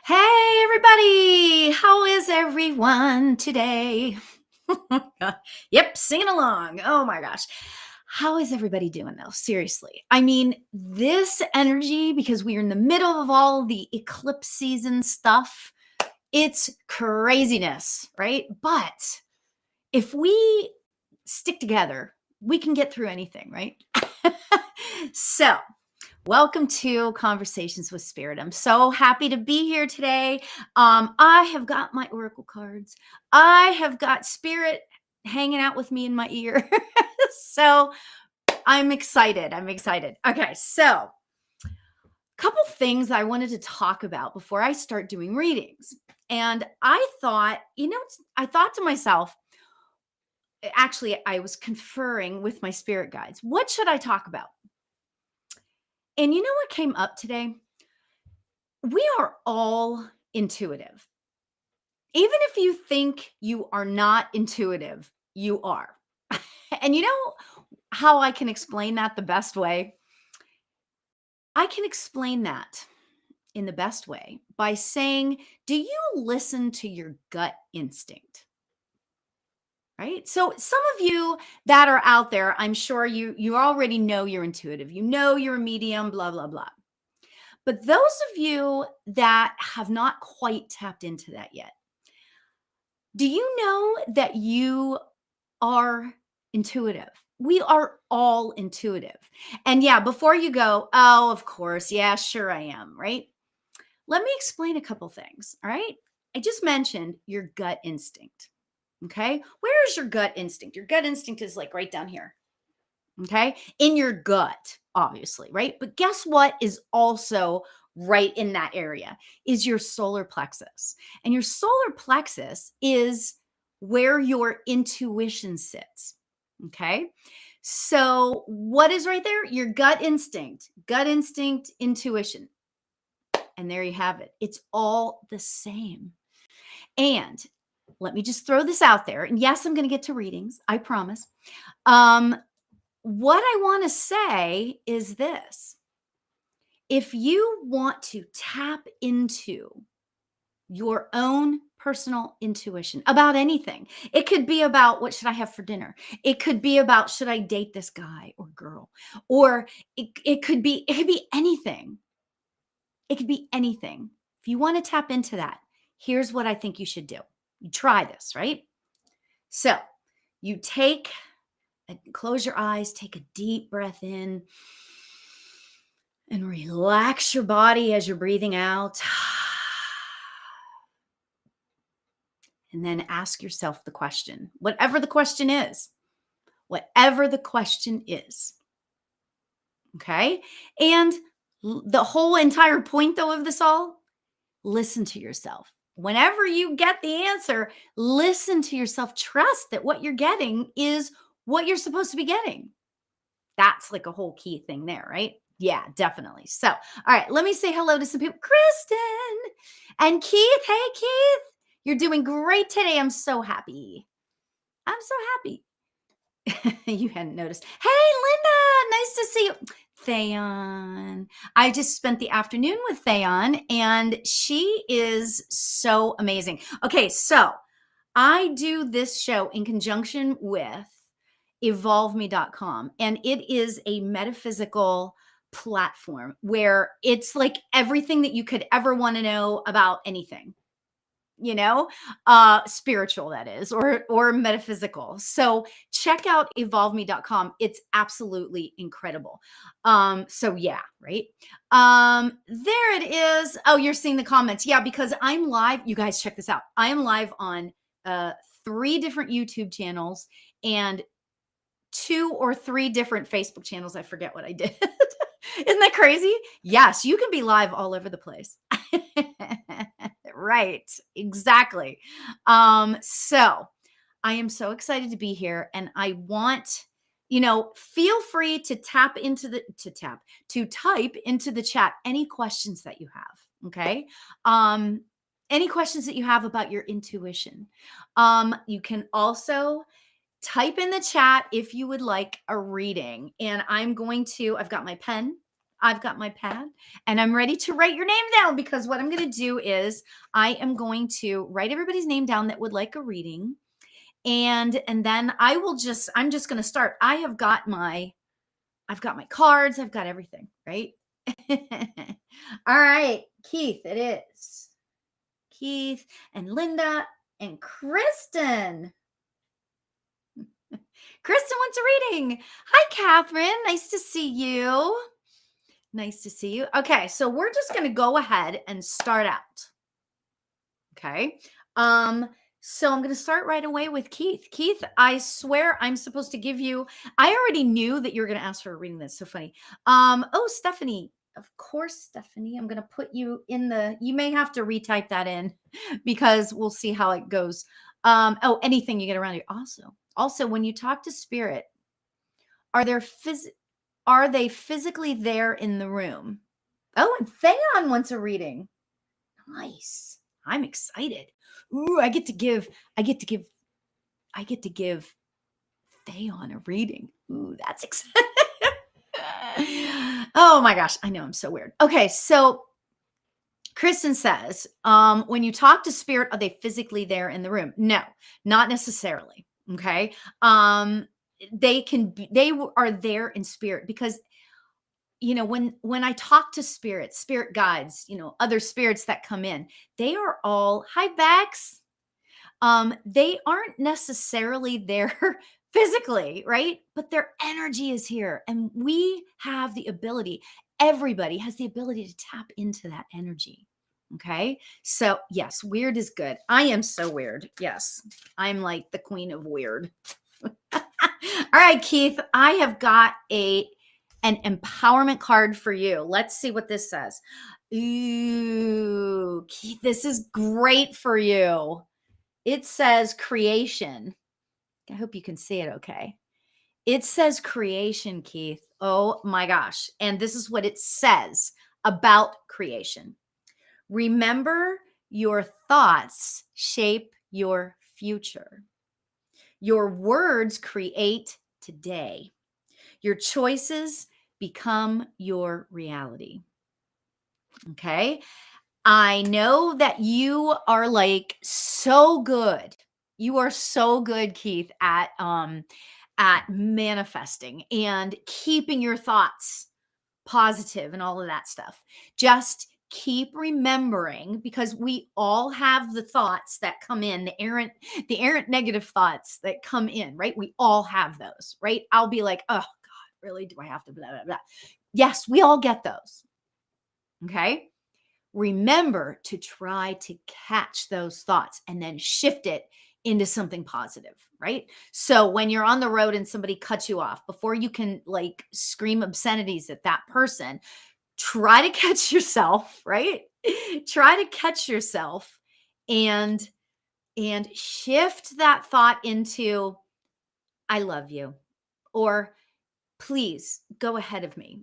Hey, everybody. How is everyone today? Yep, singing along. Oh my gosh. How is everybody doing though? Seriously. I mean, this energy, because we are in the middle of all the eclipse season stuff, it's craziness, right? But if we stick together, we can get through anything, right? So, welcome to Conversations with Spirit. I'm so happy to be here today. I have got my oracle cards. I have got Spirit hanging out with me in my ear. So I'm excited. I'm excited. Okay, so a couple things I wanted to talk about before I start doing readings. And I thought, I thought to myself, actually, I was conferring with my spirit guides. What should I talk about? And you know what came up today? We are all intuitive. Even if you think you are not intuitive, you are. And you know how I can explain that the best way? I can explain that in the best way by saying, do you listen to your gut instinct? Right? So some of you that are out there, I'm sure you already know you're intuitive. You know you're a medium, blah blah blah. But those of you that have not quite tapped into that yet, do you know that you are intuitive? We are all intuitive. And yeah, before you go, oh, of course, yeah, sure I am, right? Let me explain a couple things, all right? I just mentioned your gut instinct, okay? Where is your gut instinct? Your gut instinct is like right down here, okay? In your gut, obviously, right? But guess what is also right in that area is your solar plexus. And your solar plexus is where your intuition sits, okay? So, what is right there? Your gut instinct, intuition. And there you have it. It's all the same. And let me just throw this out there. And yes, I'm going to get to readings, I promise. Um, what I want to say is this: if you want to tap into your own personal intuition about anything, it could be about what should I have for dinner? It could be about should I date this guy or girl? Or it could be anything. It could be anything. If you want to tap into that, here's what I think you should do. You try this, right? So you close your eyes, take a deep breath in, and relax your body as you're breathing out. And then ask yourself the question, whatever the question is, whatever the question is. Okay. And the whole entire point, though, of this all, listen to yourself. Whenever you get the answer, listen to yourself. Trust that what you're getting is what you're supposed to be getting. That's like a whole key thing there, right? Yeah, definitely. So, all right, let me say hello to some people. Kristen and Keith. Hey, Keith, you're doing great today. I'm so happy. I'm so happy. You hadn't noticed. Hey, Linda, nice to see you. Thayon. I just spent the afternoon with Thayon, and she is so amazing. Okay, so I do this show in conjunction with evolveme.com, and it is a metaphysical platform where it's like everything that you could ever want to know about anything, spiritual, that is, or metaphysical. So check out evolveme.com. It's absolutely incredible. So yeah, right. There it is. Oh, you're seeing the comments. Yeah, because I'm live. You guys check this out. I am live on 3 different YouTube channels and 2 or 3 different Facebook channels. I forget what I did. Isn't that crazy? Yes, you can be live all over the place. Right, exactly. So I am so excited to be here, and I want, feel free to type into the chat any questions that you have. Okay. Any questions that you have about your intuition. You can also type in the chat if you would like a reading, and I've got my pen. I've got my pad and I'm ready to write your name down, because what I'm going to do is I am going to write everybody's name down that would like a reading. And then I'm just going to start. I've got my cards, I've got everything, right? All right, Keith, it is. Keith and Linda and Kristen. Kristen wants a reading. Hi, Catherine. Nice to see you. Nice to see you. Okay, so we're just going to go ahead and start out. Okay. So I'm going to start right away with Keith. Keith, I swear I'm supposed to give you, I already knew that you were going to ask for a reading. That's so funny. Oh, Stephanie. Of course, Stephanie, I'm going to put you in you may have to retype that in because we'll see how it goes. Oh, anything you get around you. Also, when you talk to spirit, are they physically there in the room? Oh, and Theon wants a reading. Nice. I'm excited. Ooh, I get to give Theon a reading. Ooh, that's exciting. Oh my gosh, I know, I'm so weird. Okay, so Kristen says, when you talk to spirit, are they physically there in the room? No, not necessarily. Okay. They are there in spirit because when I talk to spirit guides, other spirits that come in, they are all, hi Bex. They aren't necessarily there physically, right? But their energy is here. And we have the ability, everybody has the ability to tap into that energy. Okay. So, yes, weird is good. I am so weird. Yes. I'm like the queen of weird. All right, Keith, I have got an empowerment card for you. Let's see what this says. Ooh, Keith, this is great for you. It says creation. I hope you can see it okay. It says creation, Keith. Oh my gosh. And this is what it says about creation. Remember, your thoughts shape your future. Your words create today. Your choices become your reality. Okay. I know that you are like so good. You are so good, Keith, at manifesting and keeping your thoughts positive and all of that stuff. Just keep remembering, because we all have the thoughts that come in, the errant negative thoughts that come in, right? We all have those, right? I'll be like, oh God, really? Do I have to blah, blah, blah? Yes, we all get those. Okay. Remember to try to catch those thoughts and then shift it into something positive, right? So when you're on the road and somebody cuts you off, before you can like scream obscenities at that person, try to catch yourself, right? Try to catch yourself and shift that thought into, I love you, or please go ahead of me,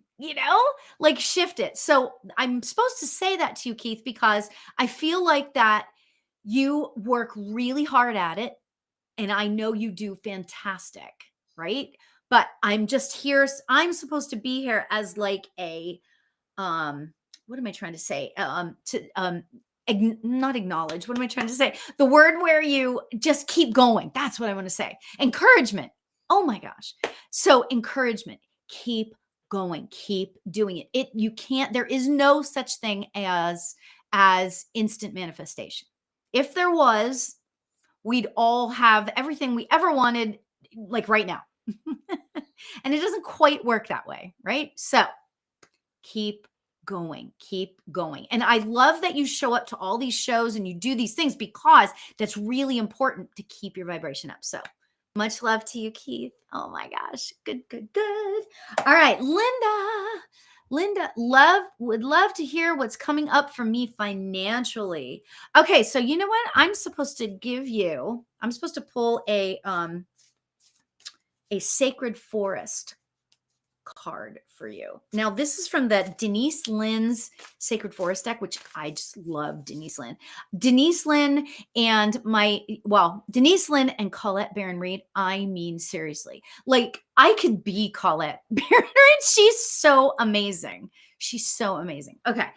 like shift it. So I'm supposed to say that to you, Keith, because I feel like that you work really hard at it. And I know you do fantastic, right? But I'm just here. I'm supposed to be here as like what am I trying to say? Not acknowledge. What am I trying to say? The word where you just keep going. That's what I want to say. Encouragement. Oh my gosh. So encouragement, keep going, keep doing it. You can't, there is no such thing as instant manifestation. If there was, we'd all have everything we ever wanted, like right now. And it doesn't quite work that way, right? So keep going, keep going. And I love that you show up to all these shows and you do these things, because that's really important to keep your vibration up. So much love to you, Keith. Oh my gosh. Good, good, good. All right, Linda, would love to hear what's coming up for me financially. Okay, so you know what? I'm supposed to pull a sacred forest card for you. Now, this is from the Denise Lynn's Sacred Forest deck, which I just love Denise Lynn. Denise Lynn and Denise Lynn and Colette Baron Reed. I mean, seriously, like I could be Colette Baron Reed. She's so amazing. She's so amazing. Okay.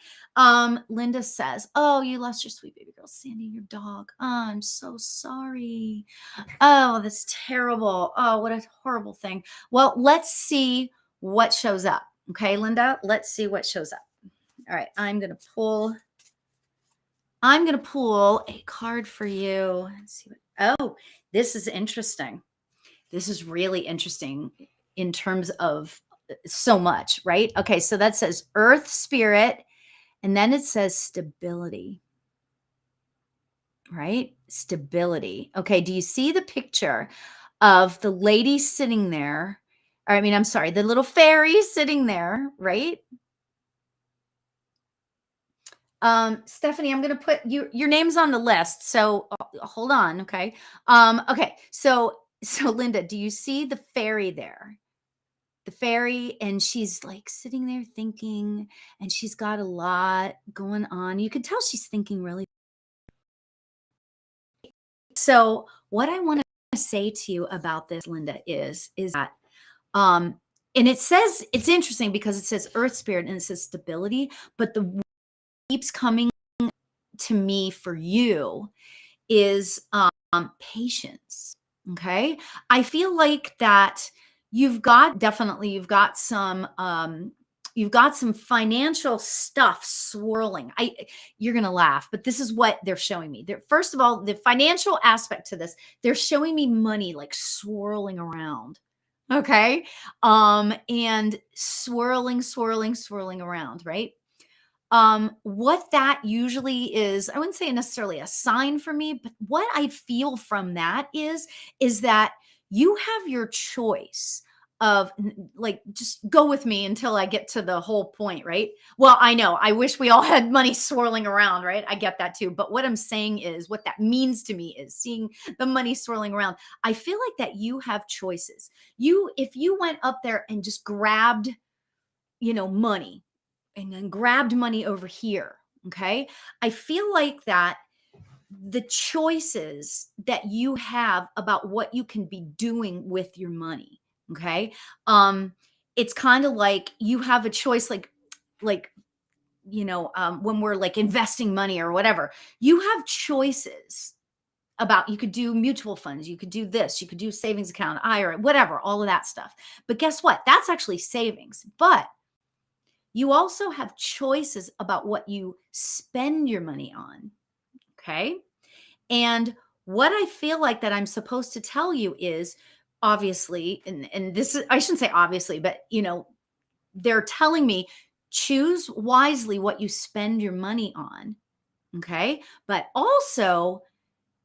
Linda says, "Oh, you lost your sweet baby girl, Sandy, your dog. Oh, I'm so sorry. Oh, that's terrible. Oh, what a horrible thing. Well, let's see what shows up. Okay, Linda, let's see what shows up. All right, I'm going to pull a card for you. Let's see oh, this is interesting. This is really interesting in terms of so much, right? Okay, so that says earth spirit and then it says stability. Right? Stability. Okay, do you see the picture of the lady sitting there? Or, I mean, I'm sorry, the little fairy sitting there, right? Stephanie, I'm going to put your name's on the list. So hold on, okay? Okay. So Linda, do you see the fairy there? The fairy, and she's like sitting there thinking, and she's got a lot going on. You can tell she's thinking really. So what I want to say to you about this, Linda, is that and it says it's interesting because it says earth spirit and it says stability, but the word keeps coming to me for you is patience. Okay. I feel like that you've got some financial stuff swirling. You're going to laugh, but this is what they're showing me. First of all, the financial aspect to this, they're showing me money like swirling around. Okay. And swirling around, right? What that usually is, I wouldn't say necessarily a sign for me, but what I feel from that is that you have your choice of like, just go with me until I get to the whole point, right? Well, I know I wish we all had money swirling around, right? I get that too. But what I'm saying is what that means to me is seeing the money swirling around. I feel like that you have choices. If you went up there and just grabbed, money and then grabbed money over here. Okay. I feel like that the choices that you have about what you can be doing with your money. Okay. It's kind of like you have a choice, like, when we're like investing money or whatever, you have choices about you could do mutual funds, you could do this, you could do savings account, IRA, whatever, all of that stuff. But guess what? That's actually savings. But you also have choices about what you spend your money on. Okay. And what I feel like that I'm supposed to tell you is obviously, and this is, I shouldn't say obviously, but they're telling me choose wisely what you spend your money on. Okay. But also,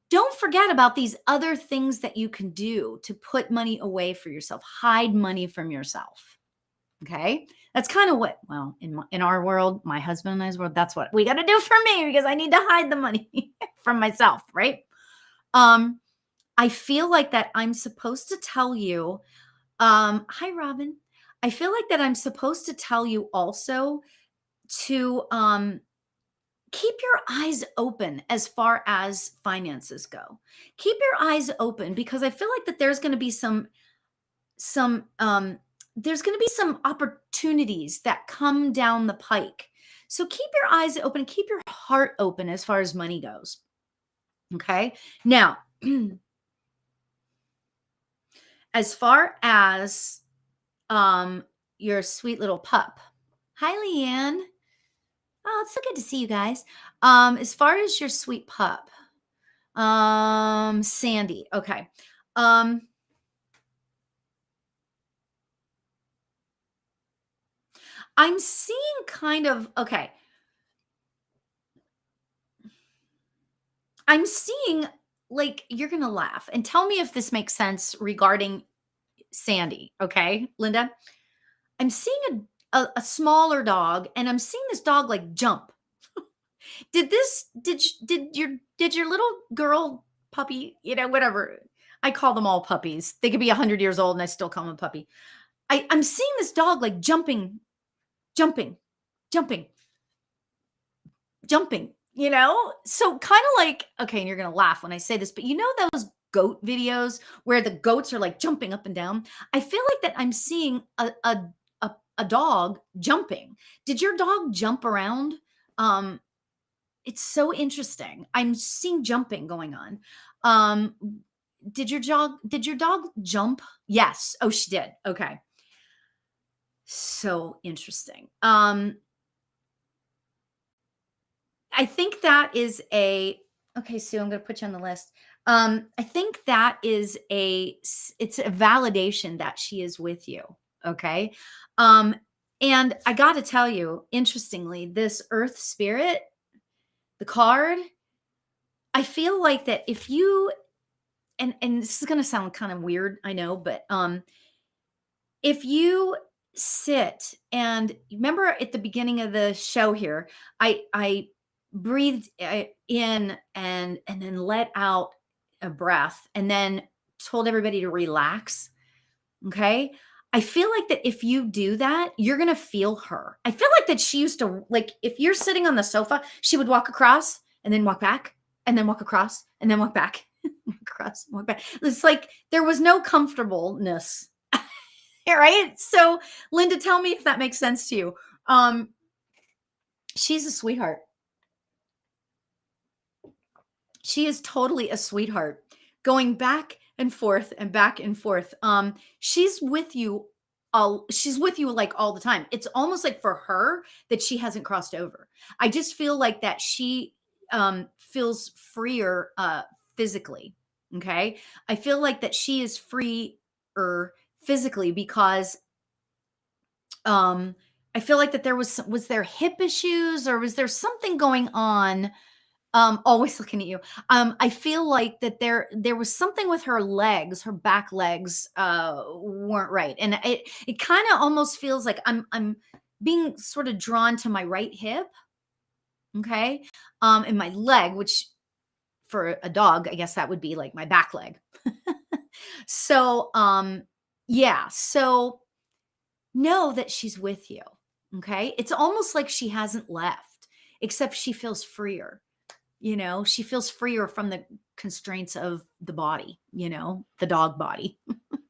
don't forget about these other things that you can do to put money away for yourself, hide money from yourself. Okay. That's kind of what, well, in our world, my husband and I's world, that's what we got to do for me because I need to hide the money from myself. Right. I feel like that I'm supposed to tell you, hi, Robin. I feel like that I'm supposed to tell you also to, keep your eyes open as far as finances go. Keep your eyes open because I feel like that there's going to be some there's going to be some opportunities that come down the pike. So keep your eyes open, keep your heart open as far as money goes. Okay? Now, as far as your sweet little pup. Hi, Leanne. Oh, it's so good to see you guys. As far as your sweet pup, Sandy. Okay. Um, I'm seeing kind of, okay. I'm seeing like you're going to laugh and tell me if this makes sense regarding Sandy. Okay, Linda. I'm seeing a smaller dog and I'm seeing this dog like jump. Did your little girl puppy, whatever. I call them all puppies. They could be 100 years old and I still call them a puppy. I'm seeing this dog like jumping, jumping, jumping, you know? So kind of like, okay, and you're going to laugh when I say this, but you know those goat videos where the goats are like jumping up and down? I feel like that I'm seeing a dog jumping. Did your dog jump around? Um, it's so interesting. I'm seeing jumping going on. Um, did your dog jump? Yes. Oh, she did. Okay. So interesting. I think that is a okay, Sue, I'm gonna put you on the list. I think that is it's a validation that she is with you. Okay. Um, and I gotta tell you, interestingly, this earth spirit, the card, I feel like that if you and this is gonna sound kind of weird, I know, but if you sit and remember at the beginning of the show here, I breathed in and then let out a breath and then told everybody to relax. Okay. I feel like that if you do that, you're going to feel her. I feel like that she used to, like, if you're sitting on the sofa, she would walk across and then walk back and then walk across and then walk back, walk across, walk back. It's like there was no comfortableness. Right? So, Linda, tell me if that makes sense to you. Um, she's a sweetheart. She is totally a sweetheart, going back and forth and back and forth. She's with you she's with you like all the time. It's almost like for her that she hasn't crossed over. I just feel like that she feels freer physically. Okay. I feel like that she is freer physically because I feel like that was there hip issues or was there something going on? Always looking at you. I feel like that there was something with her legs, her back legs weren't right. And it kind of almost feels like I'm being sort of drawn to my right hip, okay? And my leg, which for a dog, I guess that would be like my back leg. So, yeah, so know that she's with you, okay? It's almost like she hasn't left, except she feels freer. She feels freer from the constraints of the body, the dog body,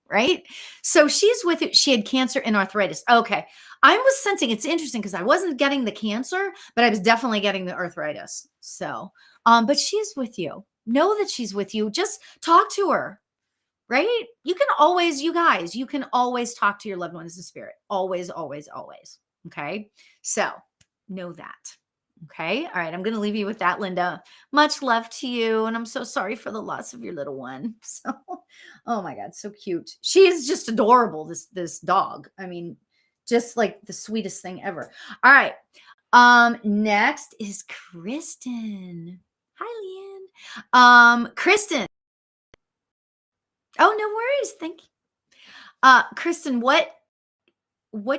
right? So she's with it. She had cancer and arthritis. Okay. I was sensing it's interesting because I wasn't getting the cancer, but I was definitely getting the arthritis. So, but she's with you. Know that she's with you. Just talk to her, right? You guys, you can always talk to your loved ones in spirit. Always, always, always. Okay. So know that. Okay. All right. I'm going to leave you with that, Linda. Much love to you. And I'm so sorry for the loss of your little one. So, oh my God, so cute. She is just adorable, this dog. I mean, just like the sweetest thing ever. All right. Next is Kristen. Hi, Leanne. Kristen. Oh, no worries. Thank you. Kristen, what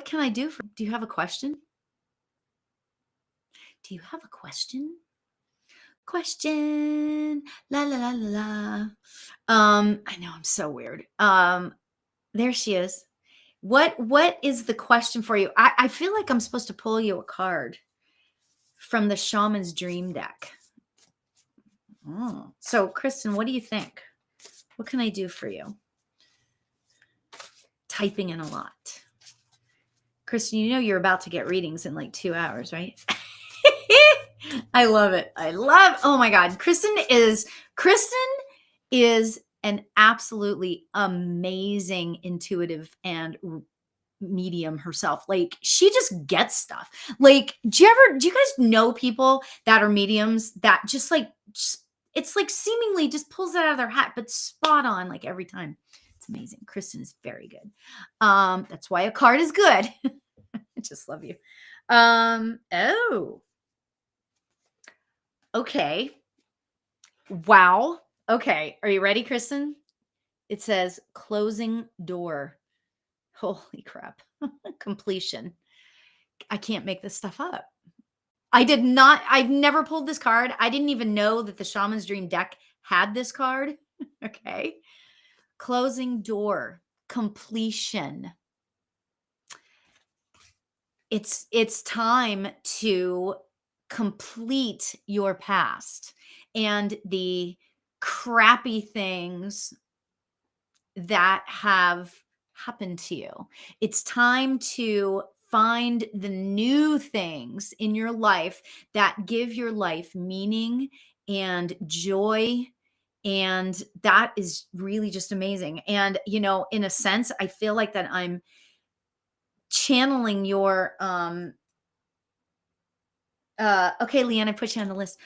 can I do you have a question? Do you have a question? Question. La la la la la. I know I'm so weird. There she is. What is the question for you? I feel like I'm supposed to pull you a card from the Shaman's Dream deck. So Kristen, what do you think? What can I do for you? Typing in a lot. Kristen, you're about to get readings in like 2 hours, right? I love it. Oh my God. Kristen is an absolutely amazing intuitive and medium herself. Like she just gets stuff. Like, do you guys know people that are mediums that it's like seemingly just pulls it out of their hat, but spot on like every time. It's amazing. Kristen is very good. That's why a card is good. I just love you. Oh, okay. Wow. Okay. Are you ready, Kristen? It says closing door. Holy crap. Completion. I can't make this stuff up. I've never pulled this card. I didn't even know that the Shaman's Dream deck had this card. Okay. Closing door. Completion. it's time to complete your past and the crappy things that have happened to you. It's time to find the new things in your life that give your life meaning and joy. And that is really just amazing. And, in a sense, I feel like that I'm channeling your okay, Leanne, I put you on the list.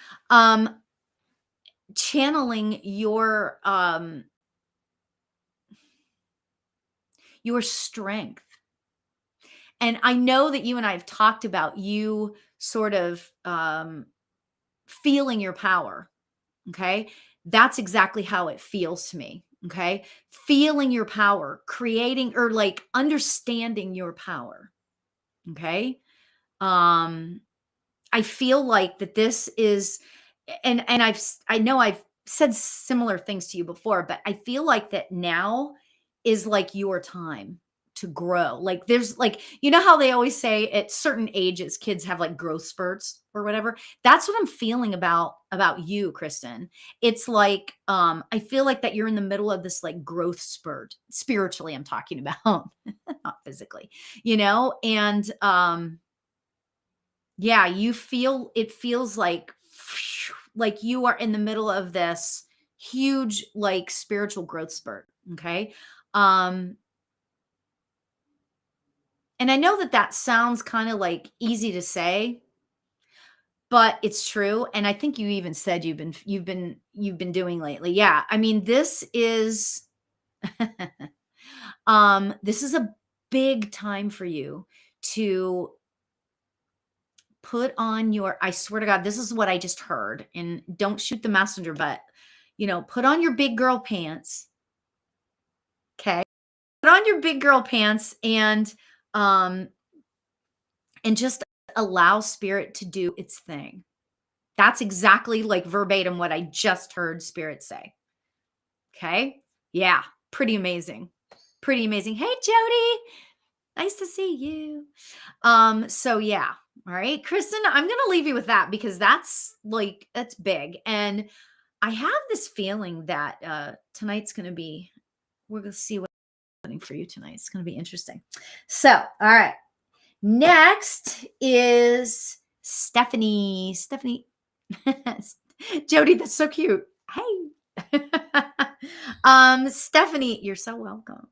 Channeling your strength. And I know that you and I have talked about you sort of feeling your power. Okay. That's exactly how it feels to me. Okay. Feeling your power, creating or like understanding your power. Okay. Um, I feel like that this is and I know I've said similar things to you before, but I feel like that now is like your time to grow. Like there's like how they always say at certain ages kids have like growth spurts or whatever. That's what I'm feeling about you, Kristen. It's like I feel like that you're in the middle of this like growth spurt. Spiritually I'm talking about, not physically. And yeah, it feels like you are in the middle of this huge like spiritual growth spurt, okay? Um and I know that that sounds kind of like easy to say, but it's true and I think you even said you've been doing lately. Yeah. I mean, this is this is a big time for you to put on your I swear to God, this is what I just heard, and don't shoot the messenger, but, put on your big girl pants, okay? Put on your big girl pants um, and just allow spirit to do its thing. That's exactly like verbatim what I just heard spirit say, okay? Yeah, pretty amazing. Pretty amazing. Hey, Jody, nice to see you. So yeah. All right, Kristen, I'm gonna leave you with that because that's big. And I have this feeling that tonight's gonna be we're gonna see what's happening for you tonight. It's gonna be interesting. So, all right. Next is Stephanie. Stephanie. Jody, that's so cute. Hey. Stephanie, you're so welcome.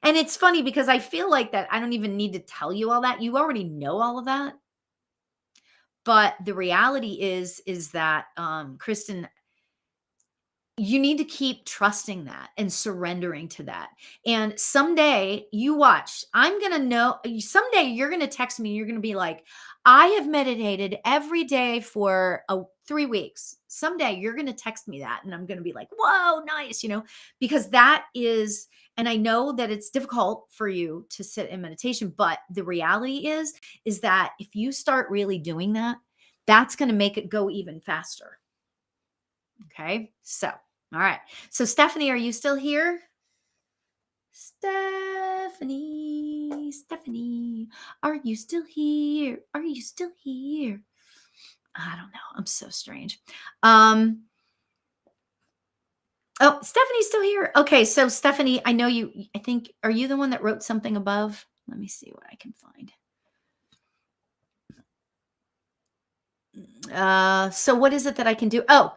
And it's funny because I feel like that I don't even need to tell you all that. You already know all of that. But the reality is that Kristen, you need to keep trusting that and surrendering to that. And someday, you watch, I'm going to know, someday you're going to text me and you're going to be like, I have meditated every day for 3 weeks. Someday you're going to text me that and I'm going to be like, whoa, nice, because that is, and I know that it's difficult for you to sit in meditation, but the reality is that if you start really doing that, that's going to make it go even faster. Okay. So, all right. So, Stephanie, are you still here? Stephanie, are you still here? Are you still here? I don't know. I'm so strange. Oh, Stephanie's still here. Okay. So, Stephanie, I know I think, are you the one that wrote something above? Let me see what I can find. So what is it that I can do? Oh,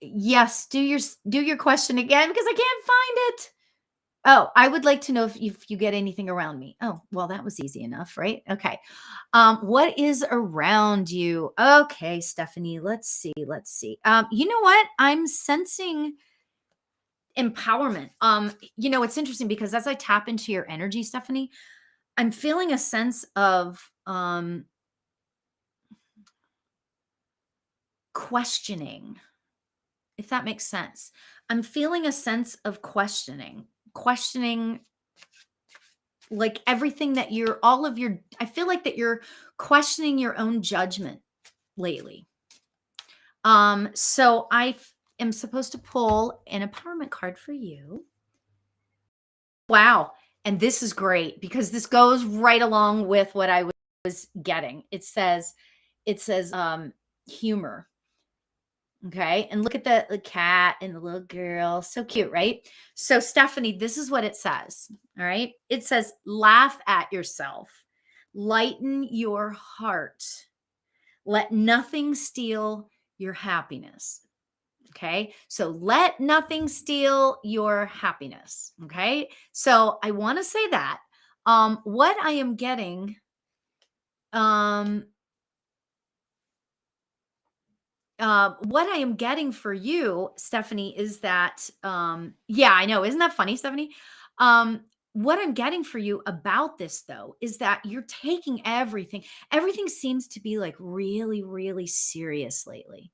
yes, do your question again because I can't find it. Oh, I would like to know if you get anything around me. Oh, well, that was easy enough, right? Okay. What is around you? Okay, Stephanie, let's see. Let's see. You know what? I'm sensing empowerment. It's interesting because as I tap into your energy, Stephanie, I'm feeling a sense of questioning, if that makes sense. I'm feeling a sense of questioning like everything that I feel like that you're questioning your own judgment lately. So am supposed to pull an empowerment card for you. Wow. And this is great because this goes right along with what I was getting. It says humor. Okay. And look at the cat and the little girl. So cute, right? So, Stephanie, this is what it says. All right. It says, laugh at yourself, lighten your heart, let nothing steal your happiness. Okay. So, let nothing steal your happiness. Okay. So, I want to say that what I am getting, um, what I am getting for you, Stephanie, is that, yeah, I know. Isn't that funny, Stephanie? What I'm getting for you about this, though, is that you're taking everything seems to be like really, really serious lately.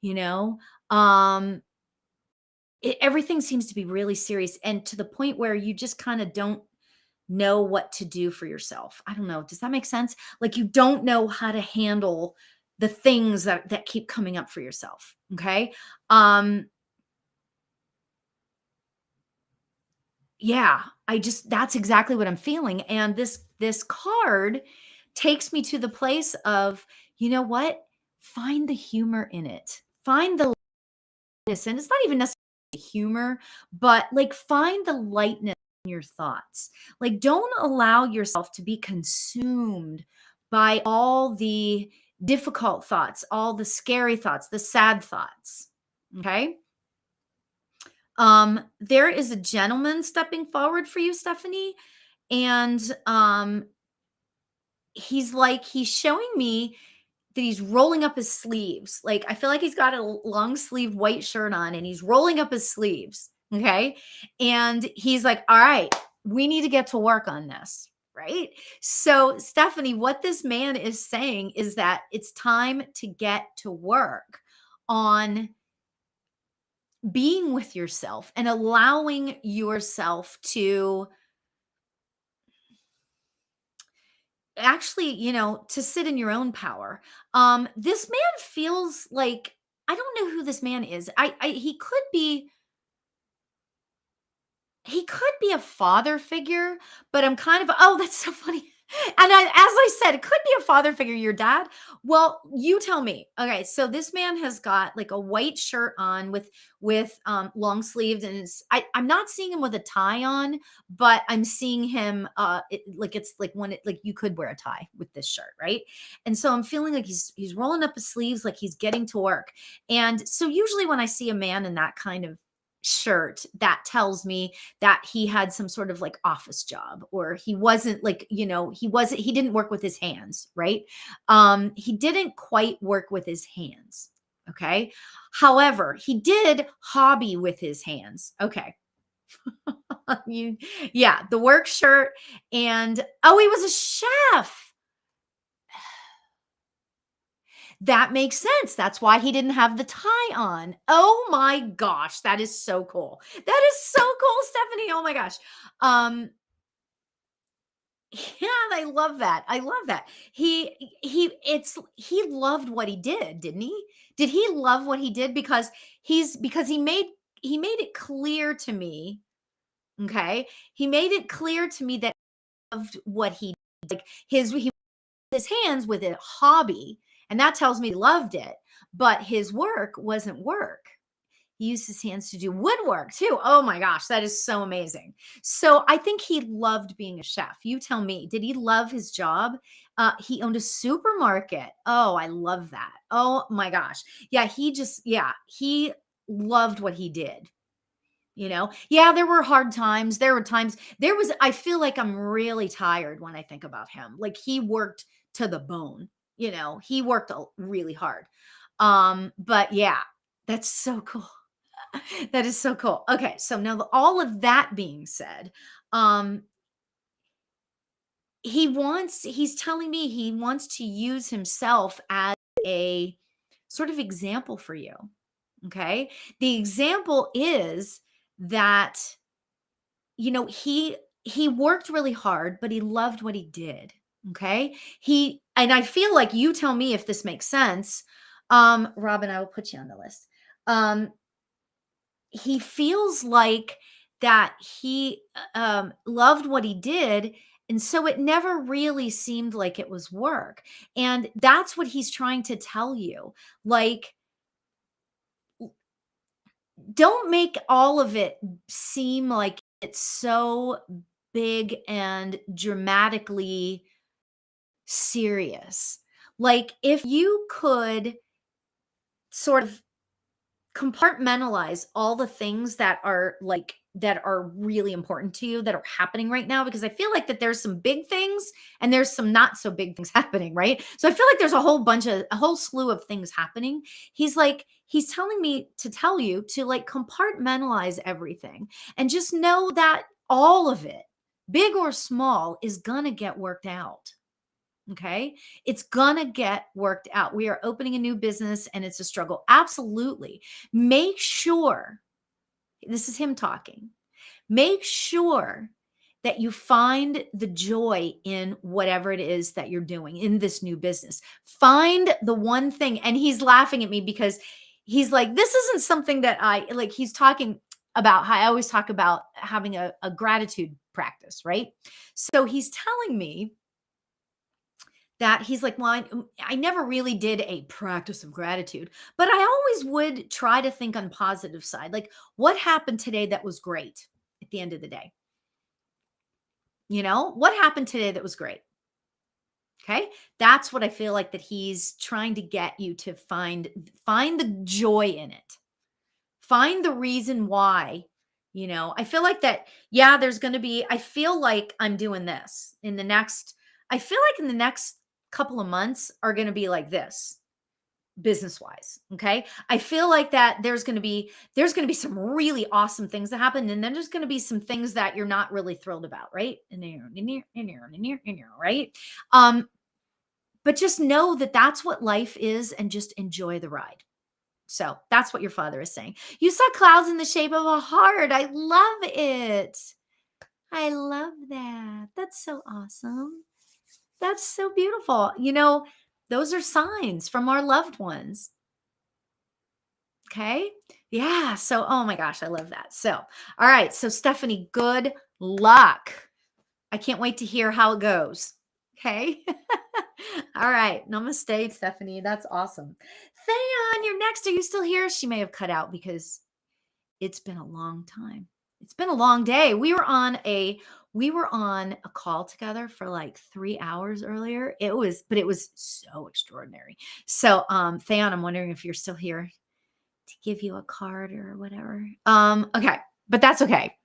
You know, um, everything seems to be really serious and to the point where you just kind of don't know what to do for yourself. I don't know. Does that make sense? Like you don't know how to handle the things that keep coming up for yourself. Okay. Um, yeah, that's exactly what I'm feeling. And this card takes me to the place of, you know what? Find the humor in it. Find the lightness. And it's not even necessarily humor, but like find the lightness in your thoughts. Like don't allow yourself to be consumed by all the difficult thoughts, all the scary thoughts, the sad thoughts. Okay. There is a gentleman stepping forward for you, Stephanie, and he's showing me that he's rolling up his sleeves. Like I feel like he's got a long sleeve white shirt on and he's rolling up his sleeves. Okay. And he's like, all right, we need to get to work on this. Right. So, Stephanie, what this man is saying is that it's time to get to work on being with yourself and allowing yourself to actually, to sit in your own power. This man feels like I don't know who this man is. He could be a father figure, but I'm kind of oh, that's so funny. And as I said, it could be a father figure, your dad. Well, you tell me. Okay, so this man has got like a white shirt on with long sleeves, and I'm not seeing him with a tie on, but I'm seeing him like it's like when it like you could wear a tie with this shirt, right? And so I'm feeling like he's rolling up his sleeves, like he's getting to work. And so usually when I see a man in that kind of shirt, that tells me that he had some sort of like office job or he wasn't like, he didn't work with his hands, right? He didn't quite work with his hands. Okay. However, he did hobby with his hands. Okay. you, yeah, the work shirt and oh, he was a chef. That makes sense. That's why he didn't have the tie on. Oh my gosh, that is so cool. That is so cool, Stephanie. Oh my gosh. Um, yeah, I love that. I love that. He loved what he did, didn't he? Did he love what he did because he made it clear to me, okay? He made it clear to me that he loved what he like he his hands with a hobby, and that tells me he loved it, but his work wasn't work. He used his hands to do woodwork too. Oh my gosh, that is so amazing. So I think he loved being a chef. You tell me, did he love his job? He owned a supermarket. Oh, I love that. Oh my gosh. Yeah, he loved what he did. Yeah, there were hard times. I feel like I'm really tired when I think about him. Like he worked to the bone, he worked really hard. But yeah, that's so cool. That is so cool. Okay, so now all of that being said, um, he's telling me he wants to use himself as a sort of example for you. Okay. The example is that, he worked really hard, but he loved what he did. Okay. And I feel like you tell me if this makes sense. Robin, I will put you on the list. Um, he feels like that he loved what he did. And so it never really seemed like it was work. And that's what he's trying to tell you. Like, don't make all of it seem like it's so big and dramatically serious. Like, if you could sort of compartmentalize all the things that are that are really important to you that are happening right now, because I feel like that there's some big things and there's some not so big things happening, right? So I feel like there's a whole slew of things happening. He's telling me to tell you to like compartmentalize everything and just know that all of it, big or small, is going to get worked out. Okay. It's going to get worked out. We are opening a new business and it's a struggle. Absolutely. Make sure, this is him talking, make sure that you find the joy in whatever it is that you're doing in this new business. Find the one thing. And he's laughing at me because he's like, this isn't something that I like. He's talking about how I always talk about having a gratitude practice, right? So he's telling me that he's like, well, I never really did a practice of gratitude, but I always would try to think on positive side. Like, what happened today that was great at the end of the day? What happened today that was great? Okay. That's what I feel like that he's trying to get you to find the joy in it. Find the reason why. I feel like that, yeah, there's going to be, I feel like I'm doing this I feel like in the next couple of months are going to be like this business wise. Okay. I feel like that there's going to be some really awesome things that happen. And then there's going to be some things that you're not really thrilled about. Right. Right. But just know that that's what life is and just enjoy the ride. So that's what your father is saying. You saw clouds in the shape of a heart. I love it. I love that. That's so awesome. That's so beautiful. Those are signs from our loved ones. Okay. Yeah. So, oh my gosh, I love that. So, all right. So, Stephanie, good luck. I can't wait to hear how it goes. Okay. All right. Namaste, Stephanie. That's awesome. Thayon, you're next. Are you still here? She may have cut out because it's been a long time. It's been a long day. We were on a call together for like 3 hours earlier. But it was so extraordinary. So, Thayon, I'm wondering if you're still here to give you a card or whatever. Okay, but that's okay.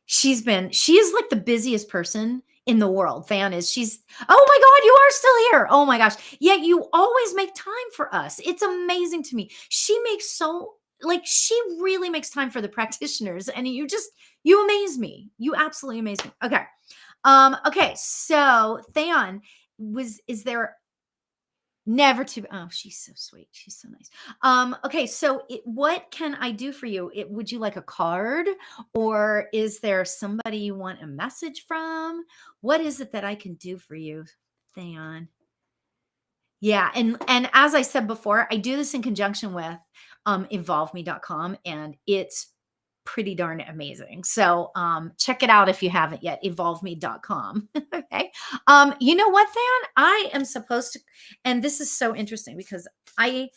She is like the busiest person in the world. Fan is, oh my God, you are still here. Oh my gosh. Yet you always make time for us. It's amazing to me. She really makes time for the practitioners and you amaze me. You absolutely amaze me. Okay. Okay. So Theon, is there never to, oh, she's so sweet. She's so nice. Okay, so what can I do for you? Would you like a card, or is there somebody you want a message from? What is it that I can do for you, Theon? Yeah, and as I said before, I do this in conjunction with evolveme.com, and it's pretty darn amazing. So check it out if you haven't yet, evolveme.com. Okay. You know what, Than? I am supposed to, and this is so interesting because getting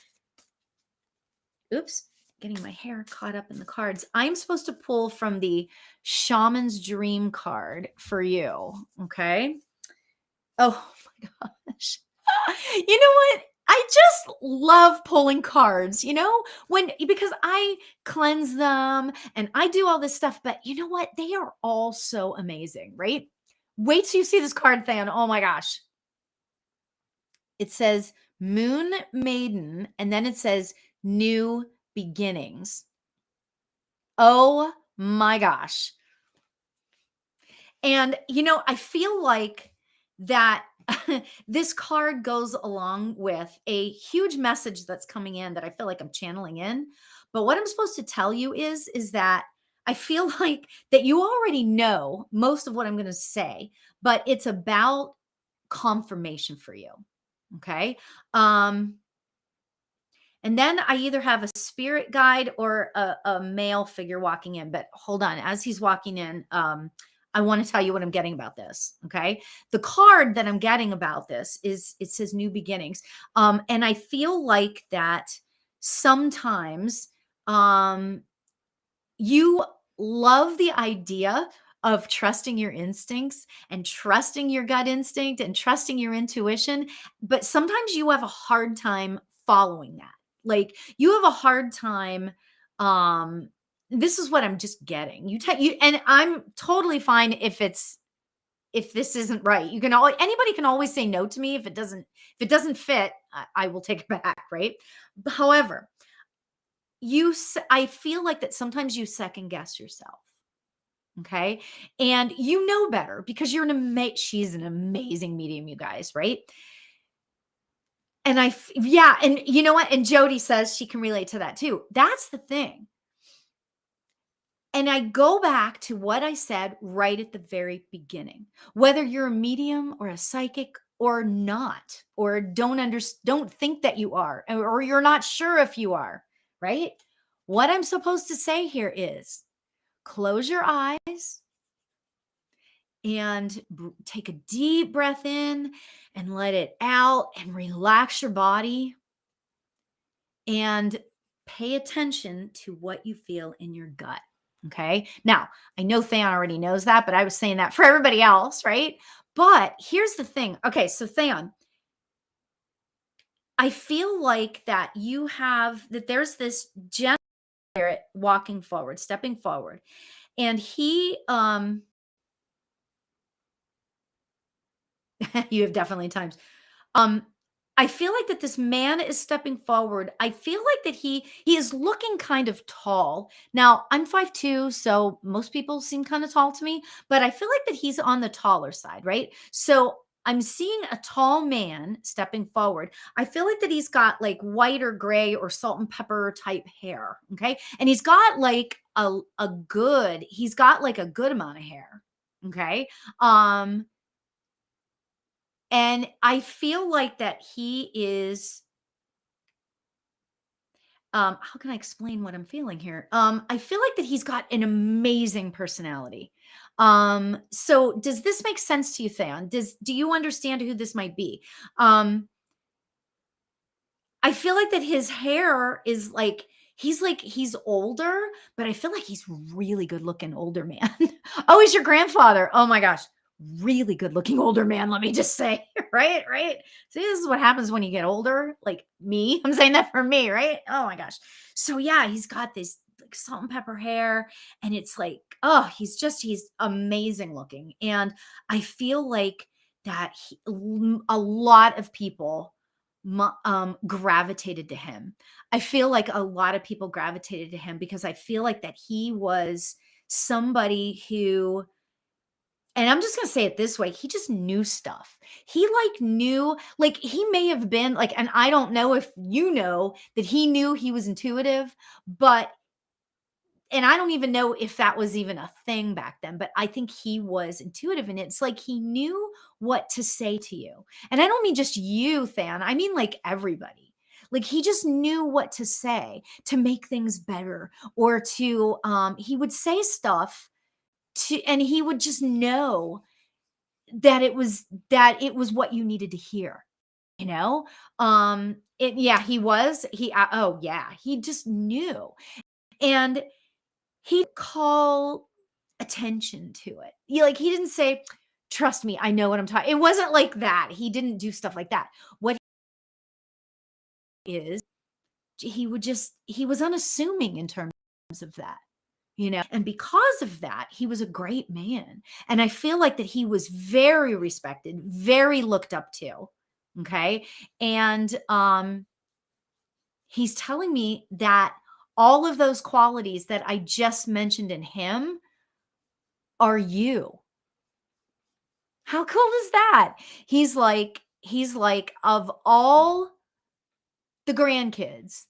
my hair caught up in the cards. I'm supposed to pull from the Shaman's Dream card for you. Okay. Oh my gosh. You know what? I just love pulling cards, because I cleanse them and I do all this stuff, but you know what? They are all so amazing, right? Wait till you see this card, Than. Oh my gosh. It says Moon Maiden, and then it says New Beginnings. Oh my gosh. And, I feel like that this card goes along with a huge message that's coming in that I feel like I'm channeling in. But what I'm supposed to tell you is that I feel like that you already know most of what I'm going to say, but it's about confirmation for you. Okay. And And then I either have a spirit guide or a male figure walking in. But hold on, as he's walking in, I want to tell you what I'm getting about this. Okay. The card that I'm getting about this is it says new beginnings. And I feel like that sometimes um, you love the idea of trusting your instincts and trusting your gut instinct and trusting your intuition, but sometimes you have a hard time following that. Like you have a hard time this is what I'm just getting. You and I'm totally fine if this isn't right. You can always anybody can always say no to me if it doesn't fit, I will take it back, right? However, I feel like that sometimes you second guess yourself. Okay. And you know better because she's an amazing medium, you guys, right? Yeah. And you know what? And Jody says she can relate to that too. That's the thing. And I go back to what I said right at the very beginning. Whether you're a medium or a psychic or not, or don't think that you are, or you're not sure if you are, right? What I'm supposed to say here is close your eyes and take a deep breath in and let it out and relax your body and pay attention to what you feel in your gut. Okay. Now, I know Theon already knows that, but I was saying that for everybody else, right? But here's the thing. Okay. So, Theon, I feel like there's this gentle spirit walking forward, stepping forward. And you have definitely times. Um, I feel like that this man is stepping forward. I feel like that he is looking kind of tall. Now, I'm 5'2", so most people seem kind of tall to me, but I feel like that he's on the taller side, right? So I'm seeing a tall man stepping forward. I feel like that he's got like white or gray or salt and pepper type hair. Okay. And he's got like a good amount of hair. Okay. Um, and I feel like that he is how can I explain what I'm feeling here? I feel like that he's got an amazing personality. So does this make sense to you, Theon? Do you understand who this might be? Um, I feel like that his hair is he's older, but I feel like he's really good looking older man. Oh, he's your grandfather. Oh my gosh. Really good looking older man, let me just say. Right? Right? See, this is what happens when you get older, like me. I'm saying that for me, right? Oh my gosh. So yeah, he's got this like salt and pepper hair, and it's like, oh, he's amazing looking. And I feel like that a lot of people gravitated to him. I feel like a lot of people gravitated to him because I feel like that he was somebody who, and I'm just going to say it this way, he just knew stuff. He knew, like he may have been like, and I don't know if you know that he knew he was intuitive, but and I don't even know if that was even a thing back then, but I think he was intuitive. And it's like he knew what to say to you. And I don't mean just you, Than. I mean like everybody. Like he just knew what to say to make things better or he would say stuff and he would just know that it was what you needed to hear, you know? Yeah, oh yeah, he just knew. And he'd call attention to it. He didn't say, "Trust me, I know what I'm talking." It wasn't like that. He didn't do stuff like that. What is he was unassuming in terms of that, you know? And because of that, he was a great man. And I feel like that he was very respected, very looked up to. Okay? And he's telling me that all of those qualities that I just mentioned in him are you. How cool is that? He's like, of all the grandkids,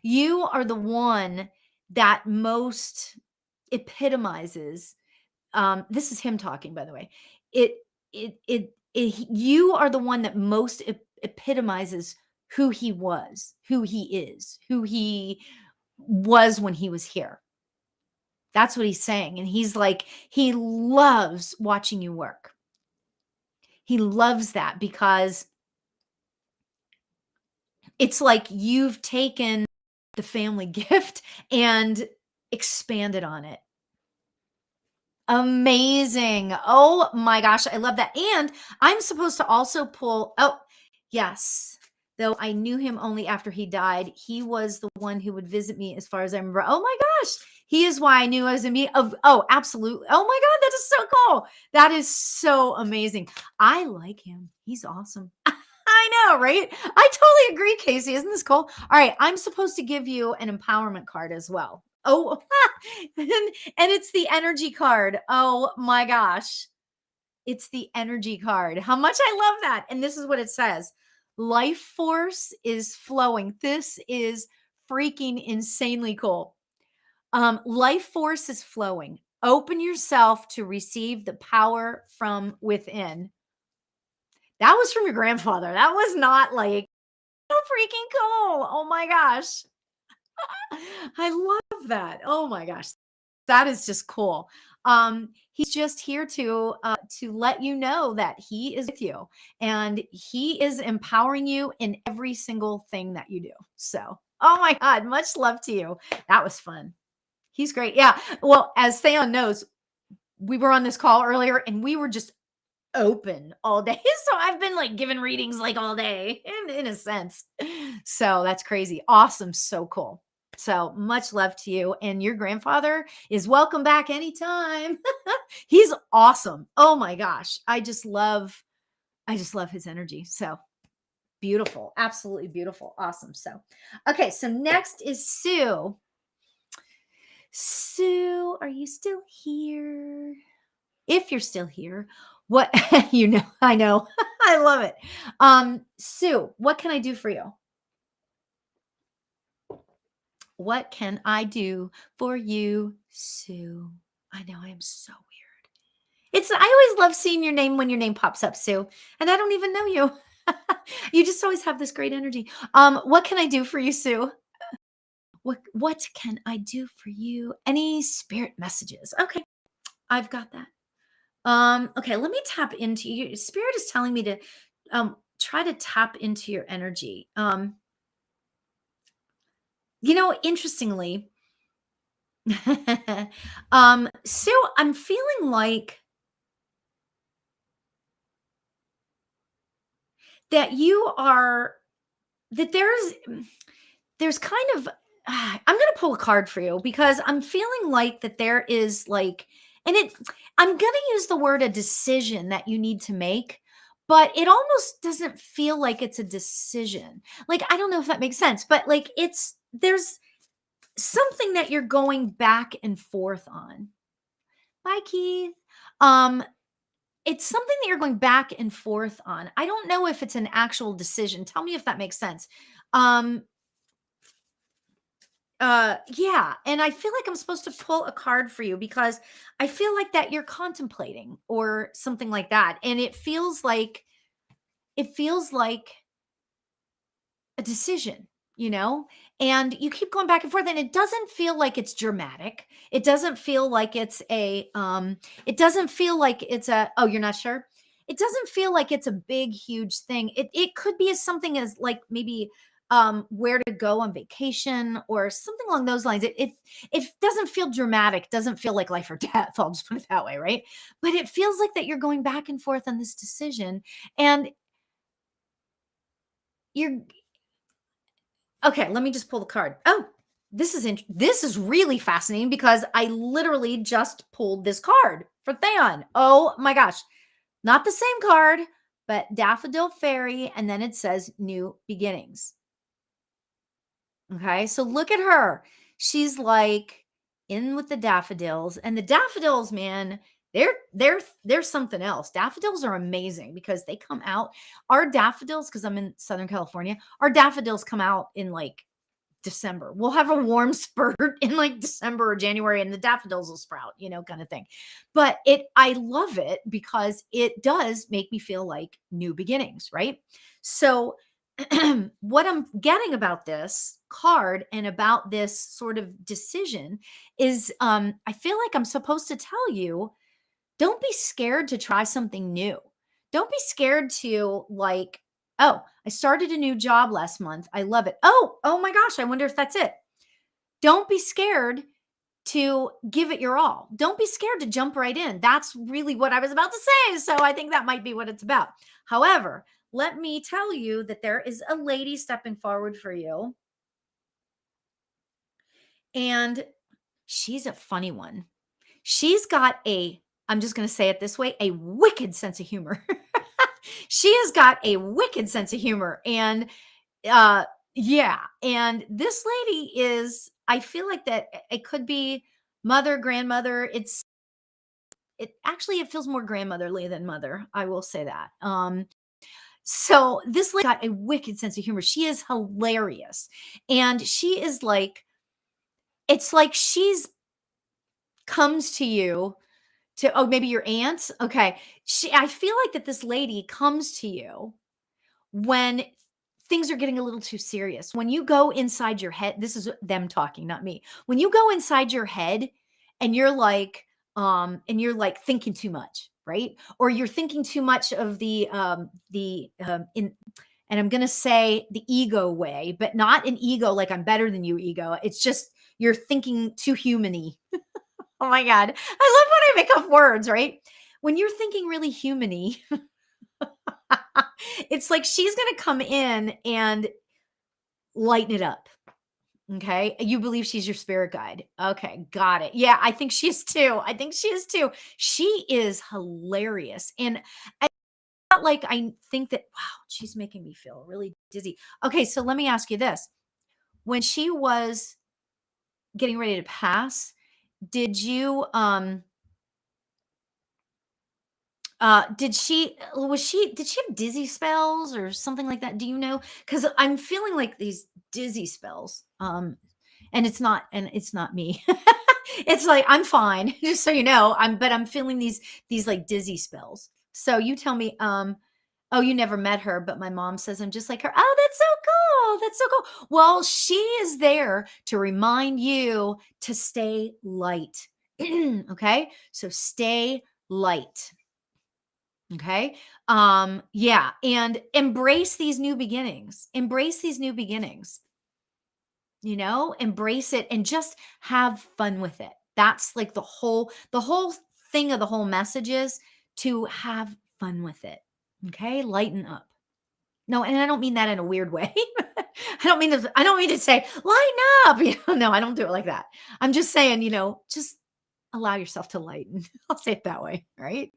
you are the one that most epitomizes, this is him talking, by the way. You are the one that most epitomizes who he was, who he is, who he was when he was here. That's what he's saying. And he's like, he loves watching you work. He loves that because it's like you've taken the family gift and expanded on it. Amazing. Oh my gosh, I love that. And I'm supposed to also pull oh, yes. Though I knew him only after he died, he was the one who would visit me as far as I remember. Oh my gosh. He is why I knew I was in me of oh, absolutely. Oh my god, that is so cool. That is so amazing. I like him. He's awesome. I know, right? I totally agree, Casey. Isn't this cool? All right, I'm supposed to give you an empowerment card as well. Oh, and it's the energy card. Oh my gosh. It's the energy card. How much I love that. And this is what it says. Life force is flowing. This is freaking insanely cool. Life force is flowing. Open yourself to receive the power from within. That was from your grandfather. That was not like so freaking cool. Oh my gosh. I love that. Oh my gosh. That is just cool. He's just here to let you know that he is with you and he is empowering you in every single thing that you do. So, oh my God, much love to you. That was fun. He's great. Yeah. Well, as Theon knows, we were on this call earlier and we were just open all day. So I've been like giving readings like all day in a sense. So that's crazy. Awesome. So cool. So much love to you. And your grandfather is welcome back anytime. He's awesome. Oh my gosh. I just love his energy. So beautiful. Absolutely beautiful. Awesome. So, okay. So next is Sue. Sue, are you still here? If you're still here, what I know. I love it. Sue, what can I do for you? What can I do for you, Sue? I know I am so weird. I always love seeing your name when your name pops up, Sue, and I don't even know you. You just always have this great energy. What can I do for you, Sue? What can I do for you? Any spirit messages? Okay, I've got that. Okay, let me tap into you. Spirit is telling me to try to tap into your energy. Interestingly, Sue, I'm feeling like that you are that there's kind of I'm going to pull a card for you because I'm feeling like that there is like and it I'm going to use the word a decision that you need to make, but it almost doesn't feel like it's a decision. Like I don't know if that makes sense, but like there's something that you're going back and forth on. Bye, Keith. Um it's something that you're going back and forth on. I don't know if it's an actual decision. Tell me if that makes sense. Um yeah, and I feel like I'm supposed to pull a card for you because I feel like that you're contemplating or something like that. And it feels like a decision, you know? And you keep going back and forth and it doesn't feel like it's dramatic. It doesn't feel like it doesn't feel like it's a oh, you're not sure? It doesn't feel like it's a big huge thing. It could be as something as like maybe where to go on vacation or something along those lines. It doesn't feel dramatic, doesn't feel like life or death. I'll just put it that way, right? But it feels like that you're going back and forth on this decision and you're okay, let me just pull the card. Oh, this is really fascinating because I literally just pulled this card for Theon. Oh my gosh. Not the same card, but Daffodil Fairy and then it says new beginnings. Okay? So look at her. She's like in with the daffodils and the daffodils, man, they're something else. Daffodils are amazing because they come out. Our daffodils, because I'm in Southern California, our daffodils come out in like December. We'll have a warm spurt in like December or January and the daffodils will sprout, kind of thing. But I love it because it does make me feel like new beginnings, right? So what I'm getting about this card and about this sort of decision is I feel like I'm supposed to tell you, don't be scared to try something new. Don't be scared to like, oh, I started a new job last month. I love it. Oh my gosh, I wonder if that's it. Don't be scared to give it your all. Don't be scared to jump right in. That's really what I was about to say. So I think that might be what it's about. However, let me tell you that there is a lady stepping forward for you, and she's a funny one. She's got a, I'm just going to say it this way, a wicked sense of humor. She has got a wicked sense of humor. And yeah, and this lady is, I feel like that it could be mother, grandmother. It feels more grandmotherly than mother. I will say that. So this lady got a wicked sense of humor. She is hilarious. And she is like, it's like she's comes to you to, oh, maybe your aunt. Okay. I feel like that this lady comes to you when things are getting a little too serious. When you go inside your head, this is them talking, not me. When you go inside your head and you're like thinking too much, right? Or you're thinking too much of the in and I'm going to say the ego way, but not an ego like I'm better than you ego. It's just you're thinking too humany. Oh my god. I love when I make up words, right? When you're thinking really humany, it's like she's going to come in and lighten it up. Okay. You believe she's your spirit guide. Okay. Got it. Yeah. I think she is too. I think she is too. She is hilarious. And it's not like I think that, wow, she's making me feel really dizzy. Okay. So let me ask you this. When she was getting ready to pass, did you, did she have dizzy spells or something like that? Do you know? Because I'm feeling like these dizzy spells. And it's not me. It's like I'm fine, just so you know. I'm feeling these like dizzy spells. So you tell me, oh, you never met her, but my mom says I'm just like her. Oh, that's so cool. That's so cool. Well, she is there to remind you to stay light. Okay. So stay light. Okay. Yeah. And embrace these new beginnings. Embrace these new beginnings, embrace it and just have fun with it. That's like the whole thing of the whole message is to have fun with it. Okay. Lighten up. No, and I don't mean that in a weird way. I don't mean to say lighten up. No, I don't do it like that. I'm just saying, just allow yourself to lighten. I'll say it that way, right?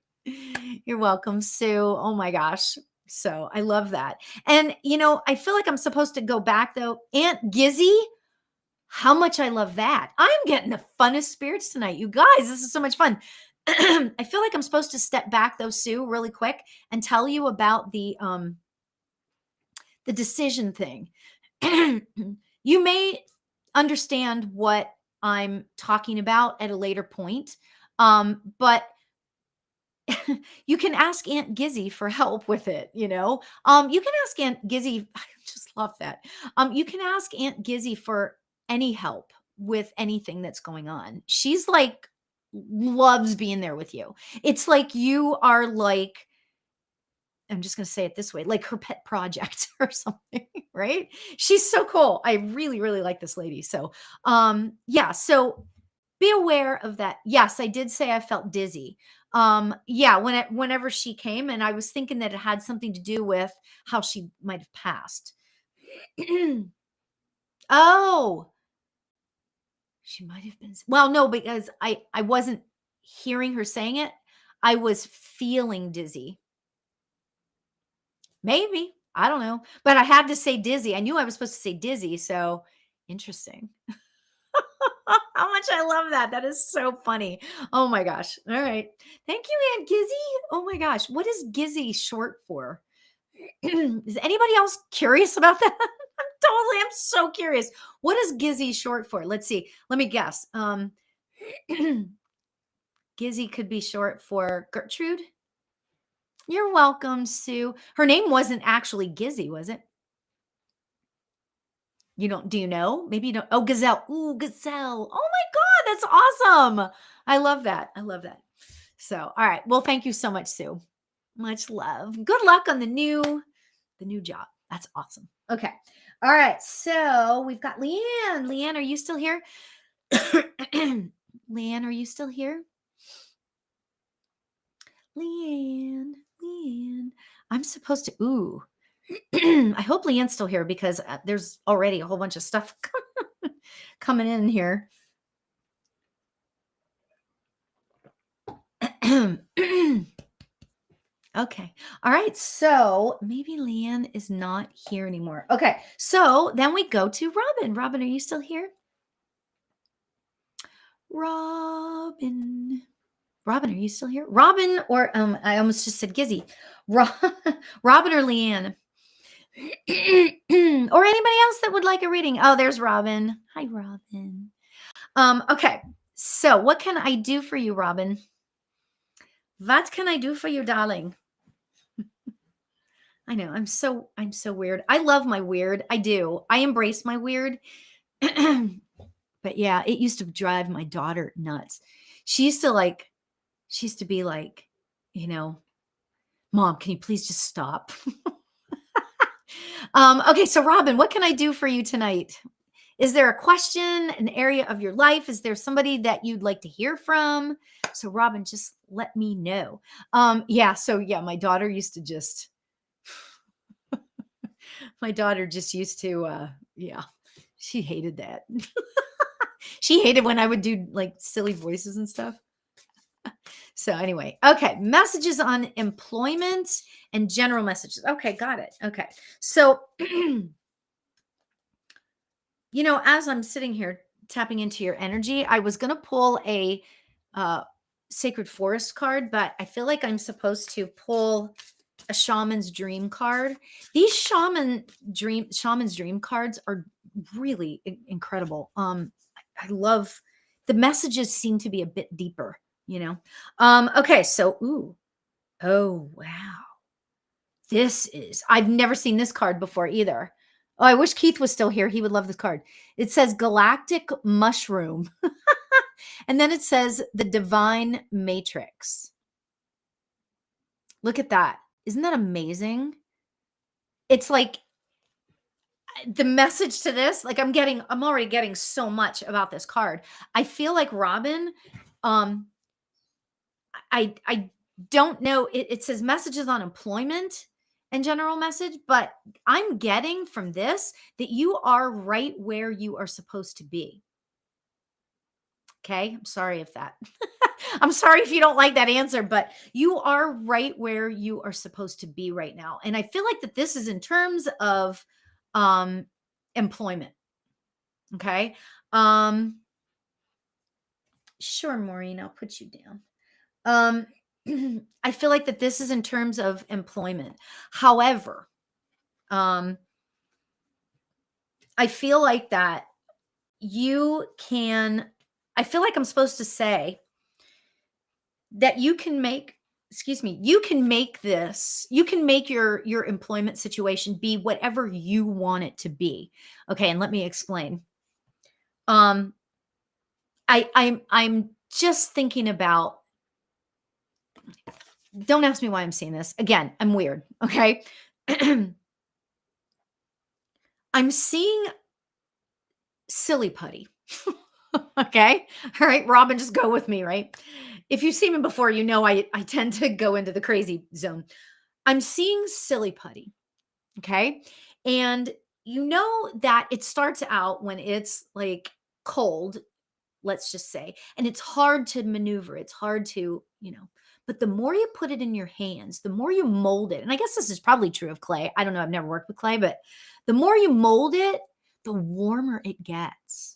You're welcome, Sue. Oh my gosh. So I love that. And I feel like I'm supposed to go back though. Aunt Gizzy, how much I love that. I'm getting the funnest spirits tonight, you guys. This is so much fun. I feel like I'm supposed to step back though, Sue, really quick and tell you about the decision thing. You may understand what I'm talking about at a later point. But you can ask Aunt Gizzy for help with it, You can ask Aunt Gizzy, I just love that. You can ask Aunt Gizzy for any help with anything that's going on. She's like loves being there with you. It's like you are like, I'm just going to say it this way, like her pet project or something, right? She's so cool. I really, really like this lady. So, yeah. So be aware of that. Yes, I did say I felt dizzy. Yeah, whenever she came, and I was thinking that it had something to do with how she might have passed. Oh, she might have been. Well, no, because I wasn't hearing her saying it. I was feeling dizzy. Maybe. I don't know. But I had to say dizzy. I knew I was supposed to say dizzy, so interesting. How much I love that. That is so funny. Oh my gosh. All right. Thank you, Aunt Gizzy. Oh my gosh. What is Gizzy short for? Is anybody else curious about that? I'm so curious. What is Gizzy short for? Let's see. Let me guess. Gizzy could be short for Gertrude. You're welcome, Sue. Her name wasn't actually Gizzy, was it? You don't do you know? Maybe you don't. Oh, gazelle. Ooh, gazelle. Oh my god, that's awesome. I love that. I love that. So, all right. Well, thank you so much, Sue. Much love. Good luck on the new job. That's awesome. Okay. All right. So, we've got Leanne. Leanne, are you still here? Leanne, are you still here? Leanne, Leanne. I'm supposed to ooh. I hope Leanne's still here because there's already a whole bunch of stuff coming in here. Okay. All right. So maybe Leanne is not here anymore. Okay. So then we go to Robin. Robin, are you still here? Robin. Robin, are you still here? Robin or I almost just said Gizzy. Ro- Robin or Leanne? Or anybody else that would like a reading? Oh, there's Robin. Hi, Robin. Okay. So what can I do for you, Robin? What can I do for you, darling? I know. I'm so weird. I love my weird. I do. I embrace my weird. But yeah, it used to drive my daughter nuts. She used to like she used to be like, you know, "Mom, can you please just stop?" Okay, so Robin, what can I do for you tonight? Is there a question, an area of your life? Is there somebody that you'd like to hear from? So Robin, just let me know. Yeah, so yeah, my daughter just used to yeah, she hated that. She hated when I would do like silly voices and stuff. So anyway, okay, messages on employment and general messages. Okay, got it. Okay. So as I'm sitting here tapping into your energy, I was going to pull a uh, sacred forest card, but I feel like I'm supposed to pull a shaman's dream card. These shaman's dream cards are really incredible. I love the messages seem to be a bit deeper, you know. Okay, so oh wow. I've never seen this card before either. Oh, I wish Keith was still here. He would love this card. It says Galactic Mushroom. And then it says the Divine Matrix. Look at that. Isn't that amazing? It's like the message to this, like I'm already getting so much about this card. I feel like Robin, um, I don't know. It says messages on employment and general message, but I'm getting from this that you are right where you are supposed to be. Okay. I'm sorry if that, I'm sorry if you don't like that answer, but you are right where you are supposed to be right now. And I feel like that this is in terms of um, employment. Okay. Um, sure, Maureen, I'll put you down. I feel like that this is in terms of employment. However, um, I feel like that you can, I feel like I'm supposed to say that you can make, excuse me, you can make your employment situation be whatever you want it to be. Okay, and let me explain. Um, I'm just thinking about, don't ask me why I'm saying this. Again, I'm weird. Okay. I'm seeing silly putty. Okay. All right. Robin, just go with me, right? If you've seen me before, you know I tend to go into the crazy zone. I'm seeing silly putty. Okay. And you know that it starts out when it's like cold, let's just say, and it's hard to maneuver. It's hard to, but the more you put it in your hands, the more you mold it. And I guess this is probably true of clay. I don't know. I've never worked with clay, but the more you mold it, the warmer it gets.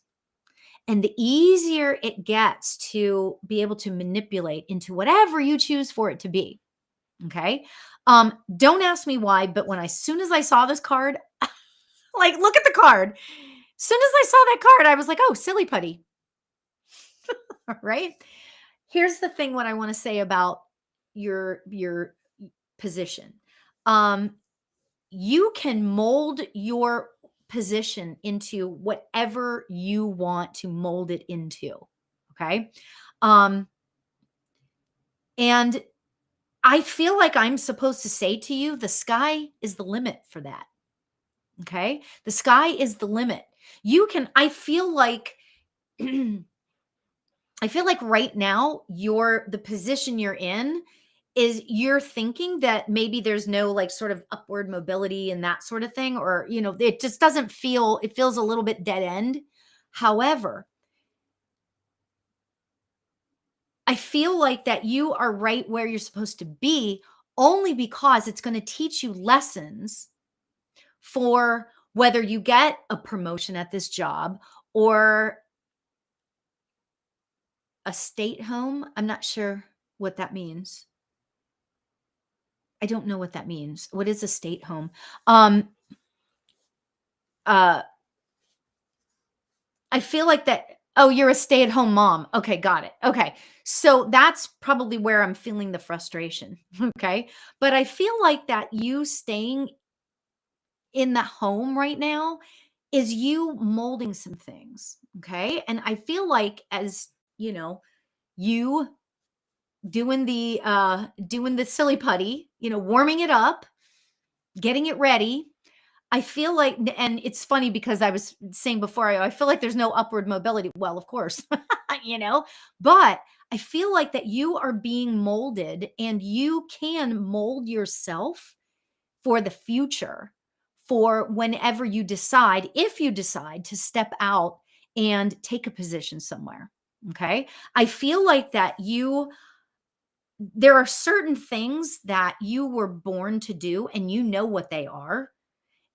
And the easier it gets to be able to manipulate into whatever you choose for it to be. Okay. Don't ask me why, but soon as I saw this card, like look at the card. Soon as I saw that card, I was like, oh, silly putty. Right? Here's the thing what I want to say about your position. Um, you can mold your position into whatever you want to mold it into. Okay. Um, and I feel like I'm supposed to say to you, the sky is the limit for that. Okay. The sky is the limit. You can, I feel like, I feel like right now, the position you're in is you're thinking that maybe there's no like sort of upward mobility and that sort of thing, or, it just doesn't feel, it feels a little bit dead end. However, I feel like that you are right where you're supposed to be only because it's going to teach you lessons for whether you get a promotion at this job or a state home. I'm not sure what that means. I don't know what that means. What is a state home? Um, uh, I feel like that. Oh, you're a stay-at-home mom. Okay, got it. Okay. So that's probably where I'm feeling the frustration. Okay. But I feel like that you staying in the home right now is you molding some things. Okay. And I feel like as you doing the silly putty, warming it up, getting it ready. I feel like, and it's funny because I was saying before, I feel like there's no upward mobility. Well, of course, you know, but I feel like that you are being molded and you can mold yourself for the future, for whenever you decide, if you decide to step out and take a position somewhere. Okay. I feel like that there are certain things that you were born to do and you know what they are.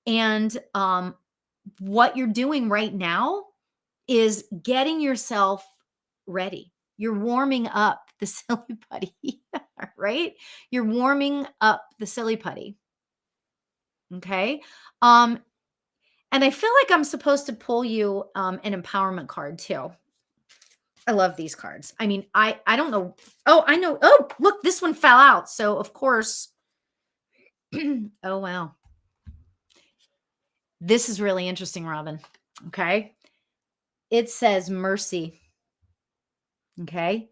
And what you're doing right now is getting yourself ready. You're warming up the silly putty, right? You're warming up the silly putty. Okay. Um, and I feel like I'm supposed to pull you an empowerment card too. I love these cards. I mean, I don't know. Oh, I know. Oh, look, this one fell out. So of course. Oh wow. This is really interesting, Robin. Okay. It says mercy. Okay.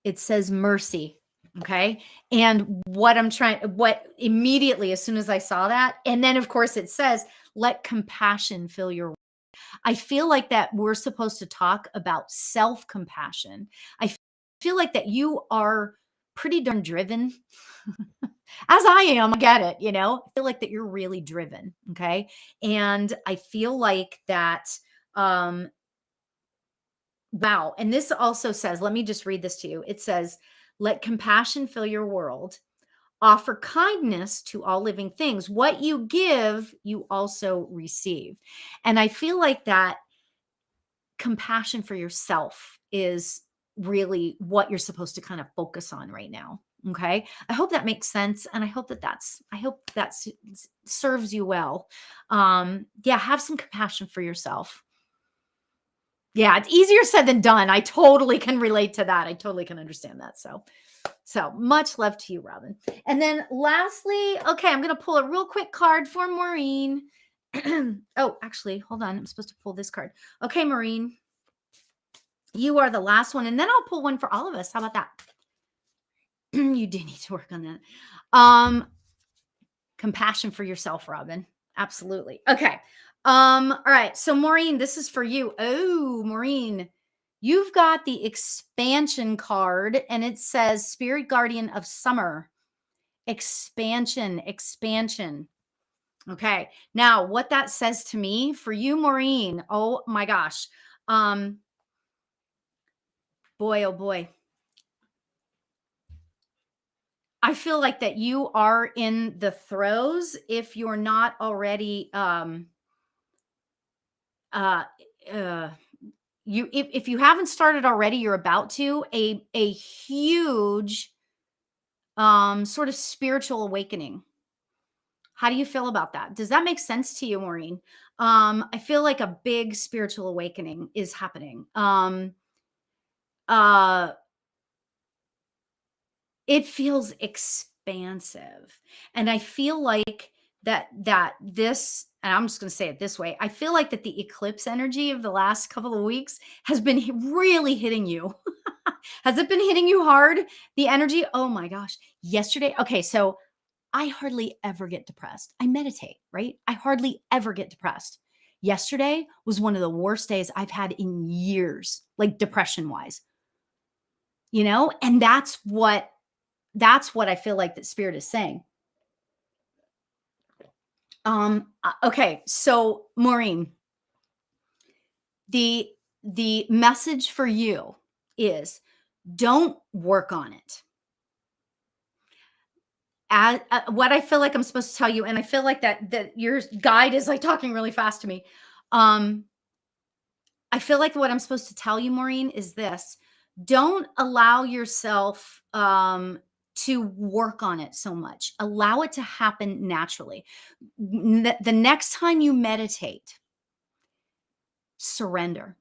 It says mercy. Okay. And what immediately, as soon as I saw that, and then of course it says, let compassion fill your. I feel like that we're supposed to talk about self compassion. I feel like that you are pretty darn driven. As I am, I get it, I feel like that you're really driven. Okay. And I feel like that, um, wow. And this also says, let me just read this to you. It says, let compassion fill your world, offer kindness to all living things. What you give, you also receive. And I feel like that compassion for yourself is really what you're supposed to kind of focus on right now. Okay. I hope that makes sense. And I hope serves you well. Yeah. Have some compassion for yourself. Yeah, it's easier said than done. I totally can relate to that. I totally can understand that. So much love to you, Robin. And then lastly, okay, I'm going to pull a real quick card for Maureen. Oh, actually, hold on. I'm supposed to pull this card. Okay, Maureen, you are the last one. And then I'll pull one for all of us. How about that? You do need to work on that. Compassion for yourself, Robin. Absolutely. Okay. All right. So Maureen, this is for you. Oh, Maureen, you've got the expansion card and it says Spirit Guardian of Summer. Expansion, expansion. Okay. Now, what that says to me for you, Maureen, oh my gosh. Boy, oh boy. I feel like that you are in the throes if you're not already uh uh if you haven't started already, you're about to a huge sort of spiritual awakening. How do you feel about that? Does that make sense to you, Maureen? I feel like a big spiritual awakening is happening. Uh it feels expansive. And I feel like that this and I'm just going to say it this way. I feel like that the eclipse energy of the last couple of weeks has been really hitting you. Has it been hitting you hard? The energy? Oh my gosh. Yesterday. Okay. So I hardly ever get depressed. I meditate, right? I hardly ever get depressed. Yesterday was one of the worst days I've had in years, like depression wise, and that's what I feel like that spirit is saying. Okay, so Maureen, the the message for you is don't work on it. As, what I feel like I'm supposed to tell you, and I feel like that your guide is like talking really fast to me. Um, I feel like what I'm supposed to tell you, Maureen, is this: don't allow yourself to work on it so much. Allow it to happen naturally. The next time you meditate, surrender.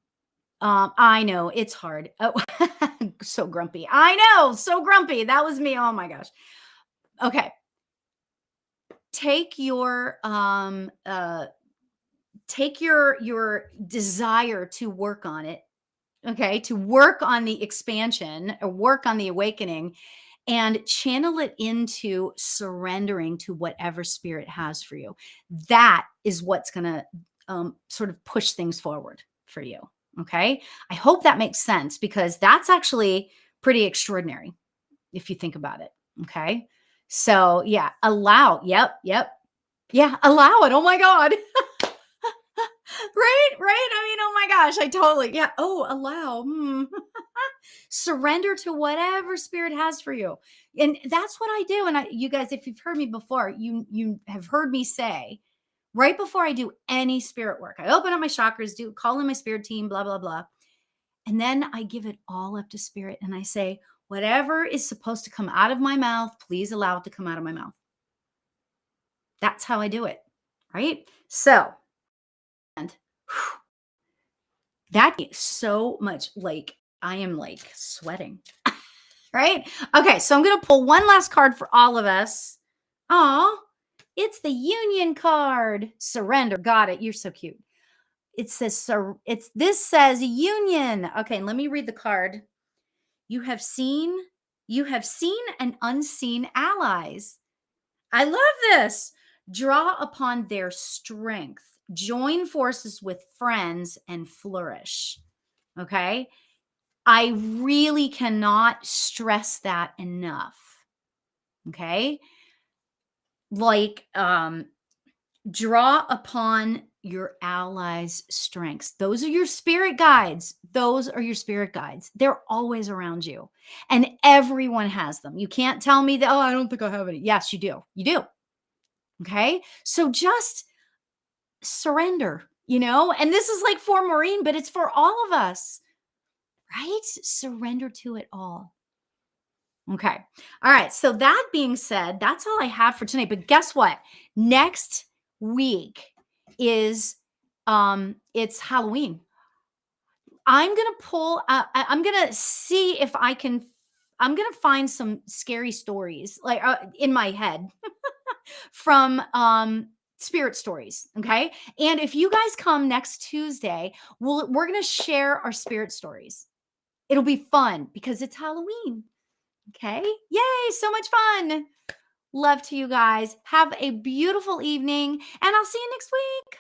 I know it's hard. Oh, so grumpy. I know, so grumpy. That was me. Oh my gosh. Okay. Take your take your desire to work on it, okay? To work on the expansion or work on the awakening and channel it into surrendering to whatever spirit has for you. That is what's going to sort of push things forward for you. Okay. I hope that makes sense because that's actually pretty extraordinary if you think about it. Okay. So, yeah, allow. Yep. Yep. Yeah. Allow it. Oh my God. Right. Right. I mean, oh my gosh. I totally. Yeah. Oh, allow. Surrender to whatever spirit has for you. And that's what I do. And you guys, if you've heard me before, you have heard me say right before I do any spirit work, I open up my chakras, call in my spirit team, blah, blah, blah. And then I give it all up to spirit and I say, whatever is supposed to come out of my mouth, please allow it to come out of my mouth. That's how I do it. Right. So, and whew, that is so much like I am like sweating. Right? Okay, so I'm going to pull one last card for all of us. Oh, it's the union card. Surrender. Got it. You're so cute. It says this says union. Okay, let me read the card. You have seen and unseen allies. I love this. Draw upon their strength. Join forces with friends and flourish. Okay? I really cannot stress that enough. Okay? Like draw upon your allies' strengths. Those are your spirit guides. Those are your spirit guides. They're always around you. And everyone has them. You can't tell me that, oh, I don't think I have any. Yes, you do. You do. Okay? So just surrender, And this is like for Maureen, but it's for all of us. Right? Surrender to it all. Okay. All right. So that being said, that's all I have for tonight. But guess what? Next week is it's Halloween. I'm going to pull I'm going to see if I'm going to find some scary stories like in my head from spirit stories, okay? And if you guys come next Tuesday, we're going to share our spirit stories. It'll be fun because it's Halloween. Okay. Yay. So much fun. Love to you guys. Have a beautiful evening, and I'll see you next week.